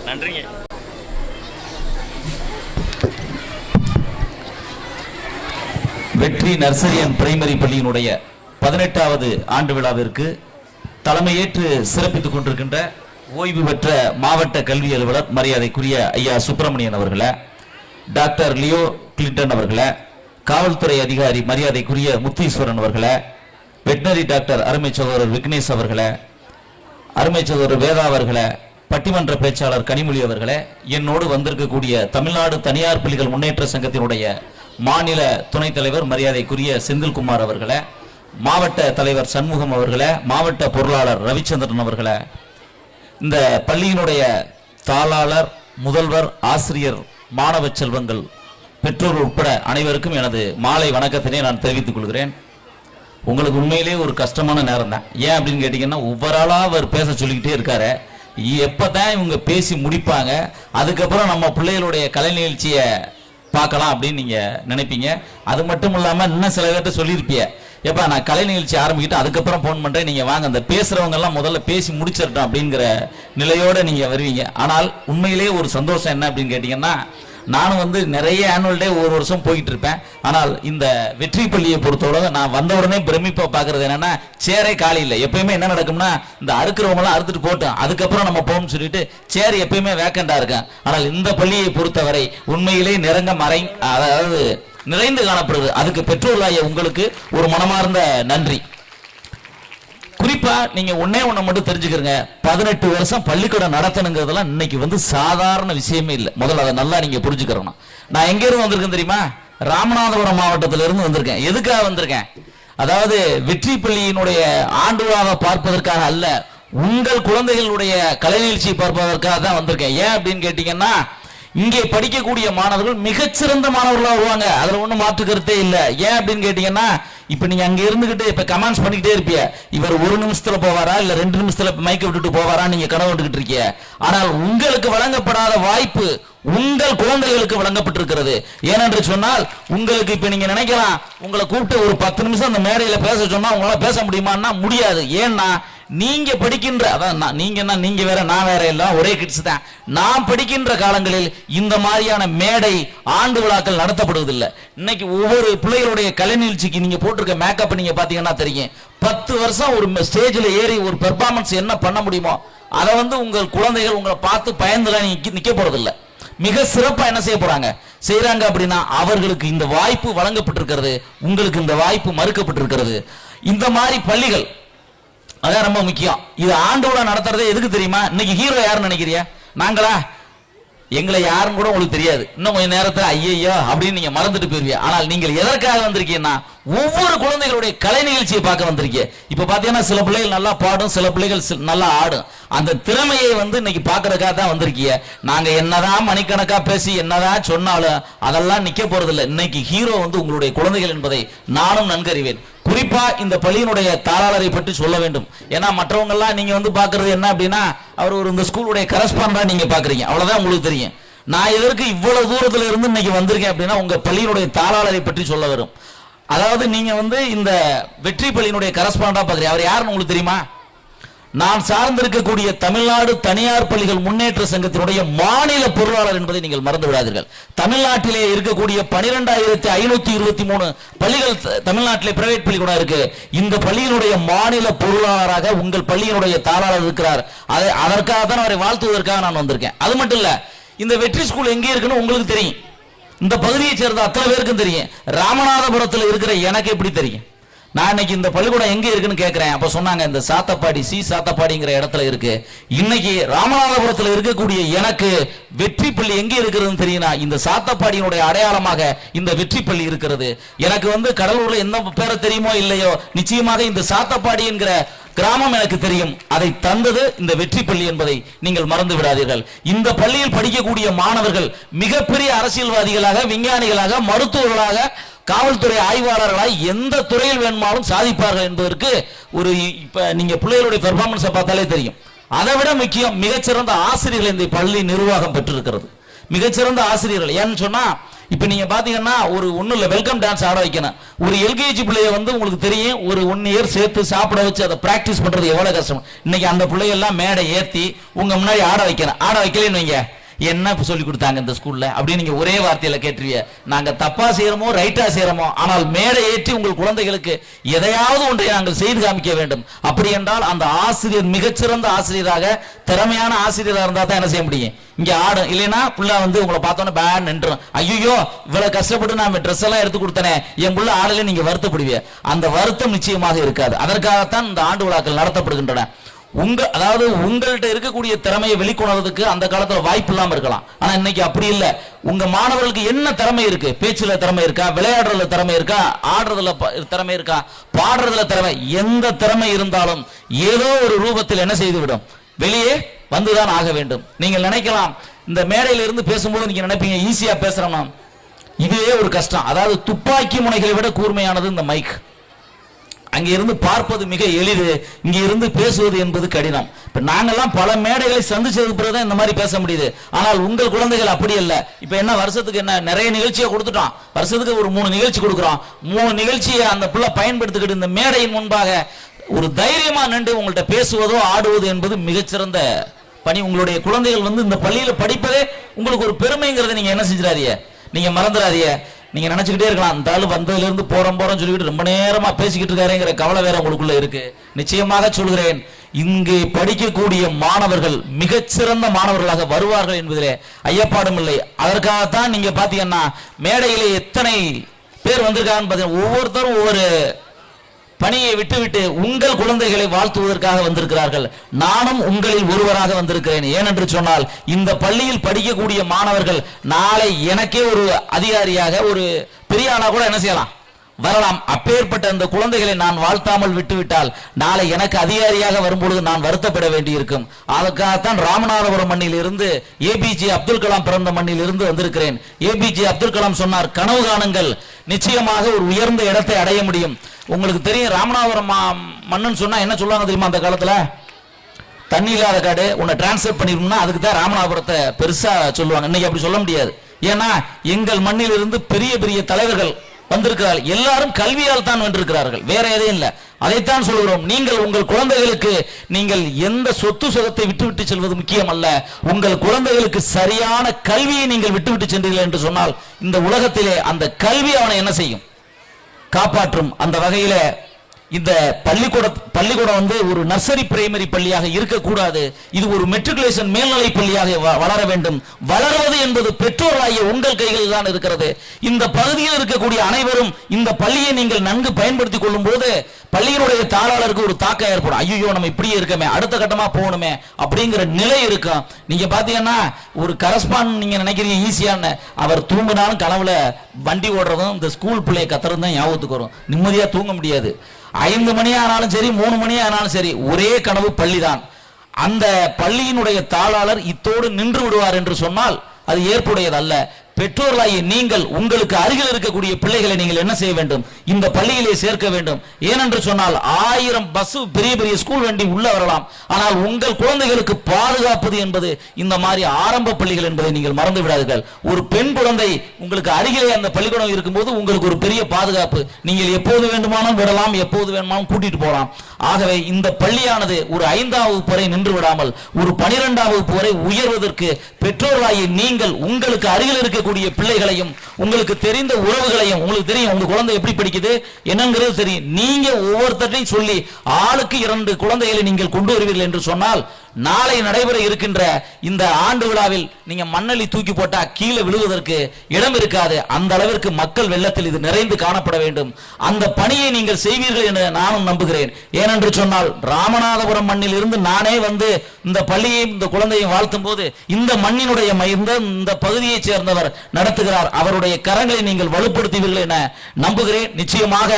நன்றிங்க. வெற்றி nursery and primary பள்ளியினுடைய 18வது ஆண்டு விழாவிற்கு தலைமையேற்று சிறப்பித்துக் கொண்டிருக்கின்ற ஓய்வு பெற்ற மாவட்ட கல்வி அலுவலர் மரியாதைக்குரிய ஐயா சுப்பிரமணியன் அவர்களே, டாக்டர் லியோ கிளின்டன் அவர்களே, காவல்துறை அதிகாரி மரியாதைக்குரிய முத்தீஸ்வரன் அவர்களே, வெட்டினரி டாக்டர் அருமை சகோதரர் விக்னேஷ் அவர்களே, அருமை சகோதரர் வேதா அவர்களே, பட்டிமன்ற பேச்சாளர் கனிமொழி அவர்களே, என்னோடு வந்திருக்கக்கூடிய தமிழ்நாடு தனியார் பள்ளிகள் முன்னேற்ற சங்கத்தினுடைய மாநில துணைத் தலைவர் மரியாதைக்குரிய செந்தில்குமார் அவர்களே, மாவட்ட தலைவர் சண்முகம் அவர்களே, மாவட்ட பொருளாளர் ரவிச்சந்திரன் அவர்களே, இந்த பள்ளியினுடைய தாளாளர், முதல்வர், ஆசிரியர், மாணவ செல்வங்கள், பெற்றோர் உட்பட அனைவருக்கும் எனது மாலை வணக்கத்தினை நான் தெரிவித்துக் கொள்கிறேன். உங்களுக்கு உண்மையிலேயே ஒரு கஷ்டமான நேரம் தான். ஏன் அப்படின்னு கேட்டீங்கன்னா, ஒவ்வொரு ஆளா அவர் பேச சொல்லிக்கிட்டே இருக்காரு. எப்பதான் இவங்க பேசி முடிப்பாங்க, அதுக்கப்புறம் நம்ம பிள்ளைகளுடைய கலை நிகழ்ச்சியை பார்க்கலாம் அப்படின்னு நீங்க நினைப்பீங்க. அது மட்டும் இல்லாம இன்னும் சில பேர்ட்ட சொல்லியிருப்பீங்க, எப்பா நான் கலை நிகழ்ச்சி ஆரம்பிக்கிட்டு அதுக்கப்புறம் போன் பண்றேன், நீங்க வாங்க அந்த பேசுறவங்க எல்லாம் முதல்ல பேசி முடிச்சிடட்டும் அப்படிங்கிற நிலையோட நீங்க வருவீங்க. ஆனால் உண்மையிலேயே ஒரு சந்தோஷம் என்ன அப்படின்னு கேட்டீங்கன்னா, நானும் நிறைய ஆனுவல் டே ஒரு வருஷம் போயிட்டு இருப்பேன். ஆனால் இந்த வெற்றி பள்ளியை பொறுத்தவரை நான் வந்த உடனே பிரமிப்பா பாக்குறது என்னன்னா, சேரே காலி இல்லை. எப்பயுமே என்ன நடக்கும்னா, இந்த அறுக்கிறவங்க எல்லாம் அறுத்துட்டு போட்டோம், அதுக்கப்புறம் நம்ம போகணும்னு சொல்லிட்டு சேர் எப்பயுமே வேக்கண்டா இருக்கேன். ஆனால் இந்த பள்ளியை பொறுத்தவரை உண்மையிலே அதாவது நிறைந்து காணப்படுது. அதுக்கு பெற்றோர்களாய உங்களுக்கு ஒரு மனமார்ந்த நன்றி. குறிப்பா நீங்க ஒன்னே ஒண்ணு மட்டும் தெரிஞ்சுக்கிறங்க, 18 வருஷம் பள்ளிக்கூடம் நடத்தணுங்கிறதெல்லாம் இன்னைக்கு சாதாரண விஷயமே இல்லை. முதல்ல அதை நல்லா நீங்க புரிஞ்சுக்கிறோம். நான் எங்க இருந்து வந்திருக்கேன் தெரியுமா? ராமநாதபுரம் மாவட்டத்தில இருந்து வந்திருக்கேன். எதுக்காக வந்திருக்கேன்? அதாவது வெற்றி பள்ளியினுடைய ஆண்டு விழாவை பார்ப்பதற்காக அல்ல, உங்கள் குழந்தைகளுடைய கலை நிகழ்ச்சியை பார்ப்பதற்காக தான் வந்திருக்கேன். ஏன் அப்படின்னு கேட்டீங்கன்னா, இங்கே படிக்கக்கூடிய மாணவர்கள் மிகச்சிறந்த மாணவர்களா வருவாங்க, அதுல ஒண்ணும் மாற்று கருத்தே இல்லை. ஏன் அப்படின்னு கேட்டீங்கன்னா, இப்ப நீங்க அங்க இருந்துகிட்டு இப்ப கமெண்ட்ஸ் பண்ணிக்கிட்டே இருப்பீங்க, இவர் 1 நிமிஷத்துல போவாரா இல்ல 2 நிமிஷத்துல மைக்க விட்டுட்டு போவாரா, நீங்க கனவு விட்டுக்கிட்டு இருக்கீங்க. ஆனால் உங்களுக்கு வழங்கப்படாத வாய்ப்பு உங்கள் குழந்தைகளுக்கு வழங்கப்பட்டிருக்கிறது. ஏனென்று சொன்னால், உங்களுக்கு இப்ப நீங்க நினைக்கலாம், உங்களை கூப்பிட்டு ஒரு 10 நிமிஷம் அந்த மேடையில பேச சொன்னா உங்களால பேச முடியுமான்னா முடியாது. ஏன்னா நீங்க படிக்கின்ற, அதான் நீங்க வேற நான் வேற, எல்லாம் ஒரே கிட்ஸ் தான். நான் படிக்கின்ற காலங்களில் இந்த மாதிரியான மேடை ஆண்டு விழாக்கள் நடத்தப்படுவதில்லை. இன்னைக்கு ஒவ்வொரு பிள்ளைகளுடைய கலை நிகழ்ச்சிக்கு நீங்க போட்டிருக்க மேக்கப் நீங்க பாத்தீங்கன்னா தெரியும். 10 வருஷம் ஒரு ஸ்டேஜில் ஏறி ஒரு பெர்ஃபார்மன்ஸ் என்ன பண்ண முடியுமோ அதை உங்கள் குழந்தைகள் உங்களை பார்த்து பயந்துலாம் நிக்க போறதில்லை. மிக சிறப்பா என்ன செய்ய போறாங்க செய்யறாங்க அப்படின்னா, அவர்களுக்கு இந்த வாய்ப்பு வழங்கப்பட்டிருக்கிறது, உங்களுக்கு இந்த வாய்ப்பு மறுக்கப்பட்டிருக்கிறது. இந்த மாதிரி பள்ளிகள் அதான் ரொம்ப முக்கியம். இது ஆண்டு விழா நடத்துறதே எதுக்கு தெரியுமா? இன்னைக்கு ஹீரோ யாருன்னு நினைக்கிறியா? நாங்களா? எங்களை யாரும் கூட உங்களுக்கு தெரியாது. இன்னும் கொஞ்சம் நேரத்தில் ஐயோ அப்படின்னு நீங்க மறந்துட்டு போயிருவீங்க. ஆனால் நீங்கள் எதற்காக வந்திருக்கீங்கன்னா, ஒவ்வொரு குழந்தைகளுடைய கலை நிகழ்ச்சியை பார்க்க வந்திருக்கீங்க. இப்ப பாத்தீங்கன்னா சில பிள்ளைகள் நல்லா பாடும், சில பிள்ளைகள் நல்லா ஆடும். அந்த திறமையை இன்னைக்கு பாக்குறதுக்காக தான் வந்திருக்கீங்க. நாங்க என்னதான் மணிக்கணக்கா பேசி என்னதான் சொன்னாலும் அதெல்லாம் நிக்க போறதில்லை. இன்னைக்கு ஹீரோ உங்களுடைய குழந்தைகள் என்பதை நானும் நன்கறிவேன். குறிப்பா இந்த பள்ளியினுடைய தாளாளரை பற்றி சொல்ல வேண்டும். ஏன்னா மற்றவங்க எல்லாம் நீங்க பாக்குறது என்ன அப்படின்னா, அவர் இந்த ஸ்கூலுடைய கரஸ்பாண்டா நீங்க பாக்குறீங்க, அவ்வளவுதான் உங்களுக்கு தெரியும். நான் இதற்கு இவ்வளவு தூரத்துல இருந்து இன்னைக்கு வந்திருக்கேன் அப்படின்னா, உங்க பள்ளியினுடைய தாளாளரை பற்றி சொல்ல வரும். அதாவது நீங்க இந்த வெற்றி பள்ளியினுடைய கரஸ்பாண்டா பாக்குறீங்க, அவர் யாருன்னு உங்களுக்கு தெரியுமா? நான் சார்ந்திருக்கக்கூடிய தமிழ்நாடு தனியார் பள்ளிகள் முன்னேற்ற சங்கத்தினுடைய மாநில பொருளாளர் என்பதை நீங்கள் மறந்து விடாதீர்கள். தமிழ்நாட்டிலே இருக்கக்கூடிய 12,523 பள்ளிகள் தமிழ்நாட்டிலே பிரைவேட் பள்ளி கூட இருக்கு. இந்த பள்ளியினுடைய மாநில பொருளாளராக உங்கள் பள்ளியினுடைய தாளாளர் இருக்கிறார். அதற்காக தான் அவரை வாழ்த்துவதற்காக நான் வந்திருக்கேன். அது மட்டும் இல்ல, இந்த வெற்றி ஸ்கூல் எங்கே இருக்குன்னு உங்களுக்கு தெரியும். இந்த பகுதியை சேர்ந்த அத்தனை பேருக்கும் தெரியும். ராமநாதபுரத்தில் இருக்கிற எனக்கு எப்படி தெரியும்? நான் இன்னைக்கு இந்த பள்ளிக்கூடம் எங்க இருக்குன்னு கேட்கிறேன். அப்ப சொன்னாங்க, இந்த சாத்தப்பாடி சாத்தப்பாடிங்கிற இடத்துல இருக்கு. இன்னைக்கு ராமநாதபுரத்தில் இருக்கக்கூடிய எனக்கு வெற்றி பள்ளி எங்க இருக்கிறதுன்னு தெரியுமா? இந்த சாத்தப்பாடியினுடைய அடையாளமாக இந்த வெற்றி பள்ளி இருக்கிறது. எனக்கு கடலூர்ல என்ன பேரை தெரியுமோ இல்லையோ, நிச்சயமாக இந்த சாத்தப்பாடி என்கிற கிராமம் எனக்கு தெரியும். அதை தந்தது இந்த வெற்றி பள்ளி என்பதை நீங்கள் மறந்து விடாதீர்கள். இந்த பள்ளியில் படிக்கக்கூடிய மாணவர்கள் மிகப்பெரிய அரசியல்வாதிகளாக, விஞ்ஞானிகளாக, மருத்துவர்களாக, காவல்துறை ஆய்வாளர்களாய் எந்த துறையில் வேணுமாலும் சாதிப்பார்கள் என்பதற்கு ஒரு இப்ப நீங்க பிள்ளைகளுடைய பெர்ஃபார்மன்ஸை பார்த்தாலே தெரியும். அதை விட முக்கியம், மிகச்சிறந்த ஆசிரியர்கள் இந்த பள்ளி நிர்வாகம் பெற்றிருக்கிறது. மிகச்சிறந்த ஆசிரியர்கள். ஏன்னு சொன்னா, இப்ப நீங்க பாத்தீங்கன்னா ஒரு ஒண்ணு இல்ல, வெல்கம் டான்ஸ் ஆட வைக்கணும். ஒரு எல்கேஜி பிள்ளைய வந்து உங்களுக்கு தெரியும், ஒரு 1 இயர் சேர்த்து சாப்பிட வச்சு அதை பிராக்டிஸ் பண்றது எவ்வளவு கஷ்டம். இன்னைக்கு அந்த பிள்ளையெல்லாம் மேடை ஏத்தி உங்க முன்னாடி ஆட வைக்கணும். ஆட வைக்கலன்னு வைங்க, என்ன சொல்லி கொடுத்தாங்க இந்த ஸ்கூல்ல அப்படின்னு நீங்க ஒரே வார்த்தையில கேட்டுருவீங்க. நாங்க தப்பா செய்யறோமோ ரைட்டா செய்யறோமோ, ஆனால் மேடை ஏற்றி உங்கள் குழந்தைகளுக்கு எதையாவது ஒன்றை நாங்கள் செய்து காமிக்க வேண்டும். அப்படி என்றால் அந்த ஆசிரியர் மிகச்சிறந்த ஆசிரியராக, திறமையான ஆசிரியராக இருந்தா தான் என்ன செய்ய முடியும், இங்க ஆடும். இல்லைன்னா புள்ள வந்து உங்களை பார்த்தோன்னே பேன் நின்றும். ஐயோ இவ்வளவு கஷ்டப்பட்டு நான் ட்ரெஸ் எல்லாம் எடுத்து கொடுத்தனே, என் புள்ள ஆடல, நீங்க வருத்தப்படுவீங்க. அந்த வருத்தம் நிச்சயமாக இருக்காது. அதற்காகத்தான் இந்த ஆண்டு விழாக்கள் நடத்தப்படுகின்றன. அதாவது உங்கள்கிட்ட இருக்கக்கூடிய திறமையை வெளிக்கொணர்றதுக்கு அந்த காலத்துல வாய்ப்பு இல்லாம இருக்கலாம். ஆனா இன்னைக்கு அப்படி இல்லை. உங்க மாணவர்களுக்கு என்ன திறமை இருக்கு? பேச்சுல திறமை இருக்கா, விளையாடுறதுல திறமை இருக்கா, ஆடுறதுல திறமை இருக்கா, பாடுறதுல திறமை, எந்த திறமை இருந்தாலும் ஏதோ ஒரு ரூபத்தில் என்ன செய்துவிடும், வெளியே வந்துதான் ஆக வேண்டும். நீங்கள் நினைக்கலாம், இந்த மேடையில இருந்து பேசும்போது நீங்க நினைப்பீங்க ஈஸியா பேசுறோம்னா, இதுவே ஒரு கஷ்டம். அதாவது துப்பாக்கி முனைகளை விட கூர்மையானது இந்த மைக். அங்க இருந்து பார்ப்பது மிக எளிது, இங்க இருந்து பேசுவது என்பது கடினம். இப்ப நாங்கெல்லாம் பல மேடைகளை சந்திச்சது பிறகுதான் இந்த மாதிரி பேச முடியுது. ஆனால் உங்கள் குழந்தைகள் அப்படி இல்ல. இப்ப என்ன, வருஷத்துக்கு என்ன நிறைய நிகழ்ச்சியை கொடுத்துட்டோம். வருஷத்துக்கு ஒரு 3 நிகழ்ச்சி கொடுக்குறோம். 3 நிகழ்ச்சியை அந்த பிள்ளை பயன்படுத்திக்கிட்டு இந்த மேடையின் முன்பாக ஒரு தைரியமா நின்று உங்கள்கிட்ட பேசுவதோ ஆடுவது என்பது மிகச்சிறந்த பணி. உங்களுடைய குழந்தைகள் வந்து இந்த பள்ளியில படிப்பதே உங்களுக்கு ஒரு பெருமைங்கிறத நீங்க என்ன செஞ்சிடாதீங்க, நீங்க மறந்துடாதீங்க. நீங்க நினைச்சுக்கிட்டே இருக்கலாம், அந்த ஆளு வந்ததுல இருந்து போறோம் சொல்லிட்டு ரொம்ப நேரமா பேசிக்கிட்டு இருக்காருங்கிற கவலை வேற உங்களுக்குள்ள இருக்கு. நிச்சயமாக சொல்கிறேன், இங்கு படிக்கக்கூடிய மாணவர்கள் மிகச்சிறந்த மாணவர்களாக வருவார்கள் என்பதிலே ஐயப்பாடும் இல்லை. அதற்காகத்தான் நீங்க பாத்தீங்கன்னா மேடையிலே எத்தனை பேர் வந்திருக்காங்க. ஒவ்வொருத்தரும் ஒவ்வொரு பணியை விட்டுவிட்டு உங்கள் குழந்தைகளை வாழ்த்துவதற்காக வந்திருக்கிறார்கள். நானும் உங்களில் ஒருவராக வந்திருக்கிறேன். ஏனென்று சொன்னால் இந்த பள்ளியில் படிக்கக்கூடிய மாணவர்கள் நாளை எனக்கே ஒரு அதிகாரியாக, ஒரு பெரிய ஆளா கூட என்ன செய்யலாம், வரலாம். அப்பேற்பட்ட அந்த குழந்தைகளை நான் வாழ்த்தாமல் விட்டுவிட்டால் நாளை எனக்கு அதிகாரியாக வரும்பொழுது நான் வருத்தப்பட வேண்டியிருக்கும். அதுக்காகத்தான் ராமநாதபுரம் மண்ணில் இருந்து ஏபிஜே அப்துல் கலாம் பிறந்த மண்ணில் இருந்து வந்திருக்கிறேன். ஏபிஜே அப்துல் கலாம் சொன்னார், கனவு காணுங்கள், நிச்சயமாக ஒரு உயர்ந்த இடத்தை அடைய முடியும். உங்களுக்கு தெரியும், ராமநாதபுரம் மண்ணுன்னு சொன்னா என்ன சொல்லுவாங்க தெரியுமா? அந்த காலத்துல தண்ணி இல்லாத காடு, உன்னை டிரான்ஸ்ஃபர் பண்ணிருந்தா அதுக்கு தான் ராமநாதபுரத்தை பெருசா சொல்லுவாங்க. இன்னைக்கு அப்படி சொல்ல முடியாது. ஏன்னா எங்கள் மண்ணில் இருந்து பெரிய பெரிய தலைவர்கள் வந்திருக்கிறார்கள். எல்லாரும் கல்வியால் தான் வென்றிருக்கிறார்கள், வேற எதையும் இல்லை. அதைத்தான் சொல்கிறோம். நீங்கள் உங்கள் குழந்தைகளுக்கு நீங்கள் எந்த சொத்து சுகத்தை விட்டுவிட்டு செல்வது முக்கியம் அல்ல. உங்கள் குழந்தைகளுக்கு சரியான கல்வியை நீங்கள் விட்டுவிட்டு சென்றீர்கள் என்று சொன்னால் இந்த உலகத்திலே அந்த கல்வி அவனை என்ன செய்யும், காப்பாற்றும். அந்த வகையில இந்த பள்ளிக்கூடம் வந்து ஒரு நர்சரி பிரைமரி பள்ளியாக இருக்கக்கூடாது. இது ஒரு மெட்ரிகுலேஷன் மேல்நிலை பள்ளியாக வளர வேண்டும். வளர்வது என்பது பெற்றோராகிய உங்கள் கைகளில் தான் இருக்கிறது. இந்த பகுதியில் இருக்கக்கூடிய அனைவரும் இந்த பள்ளியை நீங்கள் நன்கு பயன்படுத்திக் கொள்ளும் போது பள்ளியினுடைய தாளாளருக்கு ஒரு தாக்கம் ஏற்படும். ஐயோ நம்ம இப்படியே இருக்கமே, அடுத்த கட்டமா போகணுமே அப்படிங்கிற நிலை இருக்கும். நீங்க பாத்தீங்கன்னா ஒரு கரஸ்பாண்ட் நீங்க நினைக்கிறீங்க ஈஸியான, அவர் தூங்கினாலும் கனவுல வண்டி ஓடுறதும் இந்த ஸ்கூல் பிள்ளைய கத்துறதும் தான் ஞாபகத்துக்கு வரும். நிம்மதியா தூங்க முடியாது. 5 மணி ஆனாலும் சரி, 3 மணி ஆனாலும் சரி, ஒரே கனவு பள்ளிதான். அந்த பள்ளியினுடைய தாளாளர் இத்தோடு நின்று விடுவார் என்று சொன்னால் அது ஏற்புடையது அல்ல. பெற்றோர்களாகிய நீங்கள் உங்களுக்கு அருகில் இருக்கக்கூடிய பிள்ளைகளை நீங்கள் என்ன செய்ய வேண்டும், இந்த பள்ளியிலே சேர்க்க வேண்டும். ஏனென்று சொன்னால் 1000 பஸ் பெரிய பெரிய ஸ்கூல் வண்டி உள்ள வரலாம். ஆனால் உங்கள் குழந்தைகளுக்கு பாதுகாப்பது என்பது இந்த மாதிரி ஆரம்ப பள்ளிகள் என்பதை நீங்கள் மறந்து விடாதீர்கள். ஒரு பெண் குழந்தை உங்களுக்கு அருகிலே அந்த பள்ளிக்கூடம் இருக்கும்போது உங்களுக்கு ஒரு பெரிய பாதுகாப்பு. நீங்கள் எப்போது வேண்டுமானாலும் விடலாம், எப்போது வேண்டுமானாலும் கூட்டிட்டு போகலாம். ஆகவே இந்த பள்ளியானது ஒரு 5ஆம் வகுப்பு வரை நின்று விடாமல் ஒரு 12ஆம் வகுப்பு வரை உயர்வதற்கு பெற்றோர்களாகிய நீங்கள் உங்களுக்கு அருகில் இருக்கக்கூடிய பிள்ளைகளையும் உங்களுக்கு தெரிந்த உறவுகளையும், உங்களுக்கு தெரியும் உங்க குழந்தை எப்படி படிக்குது என்னங்கிறது தெரியும், நீங்க ஒவ்வொருத்தரையும் சொல்லி ஆளுக்கு 2 குழந்தைகளை நீங்கள் கொண்டு வருவீர்கள் என்று சொன்னால் நாளை நடைபெற இருக்கின்ற இந்த ஆண்டு விழாவில் நீங்க மண்ணலி தூக்கி போட்டா கீழே விழுவதற்கு இடம் இருக்காது. அந்த அளவிற்கு மக்கள் வெள்ளத்தில் இது நிறைந்து காணப்பட வேண்டும். அந்த பணியை நீங்கள் செய்வீர்கள் என்று நானும் நம்புகிறேன். ஏனென்று சொன்னால் ராமநாதபுரம் மண்ணில் இருந்து நானே வந்து இந்த பள்ளியையும் இந்த குழந்தையும் வாழ்த்தும் போது இந்த மண்ணினுடைய இந்த பகுதியை சேர்ந்தவர் நடத்துகிறார். அவருடைய கரங்களை நீங்கள் வலுப்படுத்துவீர்கள் என நம்புகிறேன். நிச்சயமாக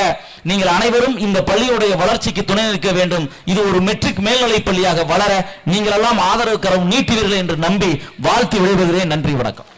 நீங்கள் அனைவரும் இந்த பள்ளியுடைய வளர்ச்சிக்கு துணை நிற்க வேண்டும். இது ஒரு மெட்ரிக் மேல்நிலை பள்ளியாக வளர நீங்கள் எல்லாம் ஆதரவு கரம் நீட்டுவீர்கள் என்று நம்பி வாழ்த்து விடைபெறுகிறேன். நன்றி, வணக்கம்.